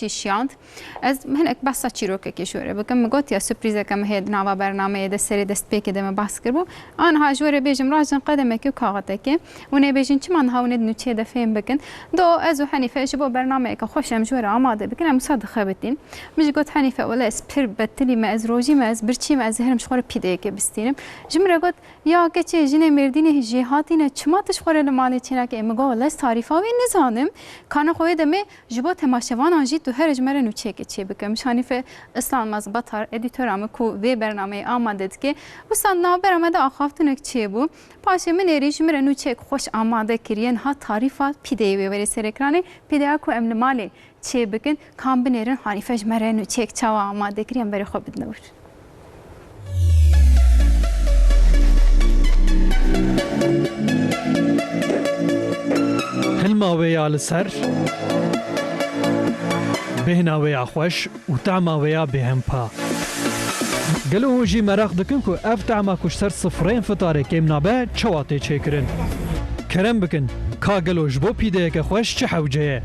شیشیاند از هنک بس چیرو که کشوره بکم مگوت یا سپریزه کم هید نوا برنامه دست سری دست پی کدم بس کربو آن ها جوره بیجم راجن قدمه که کاغته که و نه بیجن چی من هاوند نوچه دفعه بکن دو از حنیفه جبو برنامه که خوشم جوره آماده بکنم مصادقه بتین مش گوت حنیفه ولا اسپر بتلی ما از روجی ما از برچی ما از هرم شخور پیده که بستینم جمره گوت یا که چه جنه مردینه جهاتینه چما تشخوره لمالی چینا که مگو ولا تاریفا و نزانم کان خوی دمه جبو تماشوان آنجی تو هر جمره نوچه که چی بکم شانیفه اسلام از بطر ادیتورام کو و برنامه آماده که وسان نا برنامه آخافتن چی بو پاشه من ریش مره نوچه خوش آماده کردن ها تاریفات پیده و وری سرکرانه پیده کو امن مالی چی بکن کام بنیرن حنیفه جمره نوچه چوا آماده کردن بری خوب بدنور هلماوی آل سر بهناوی خوش و طعماوی بهم پا گلو هجی مراق دکن کو اف طعما کشتر صفرین فتاره که منابع چواته چکرن کرم بکن کا گلو جبو پیده که خوش چه حوجه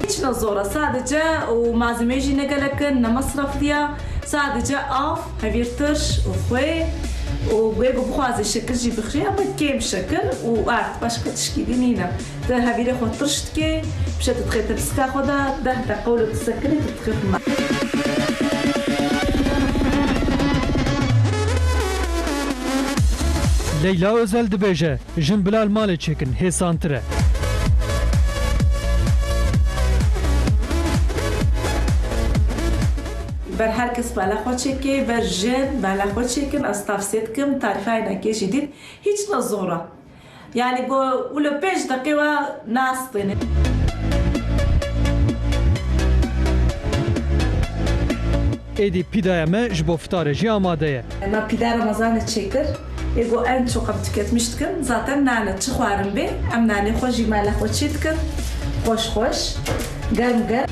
هیچ نزوره sadece و malzeme jine geleken ne masraf diye sadece af havirtır خوی و بيجو بخواز الشكل جي بخشي أما كيم شكل وقعد باشكا تشكيلي نينا ده هبيري خود ترشتكي بشا تتخيط بسكا خودا ده تقولو تسكري تتخيط ما لیلا özel dibêje jin bilal malê çêkin hêsantire بر هر کس بالا خود چکه بر جن بالا خود چکن از تفسیر کم تعریفای نکشی دید هیچ نزوره یعنی گو ولو 5 دقیقه و ناستینه êdî pîdaya me ji bo fitarê jî amade ye ما پیدا رمضان çekir ego en çok tüketmiştim zaten nane çıkwarım be am nane hoş mala hoş çetkin hoş hoş gel gel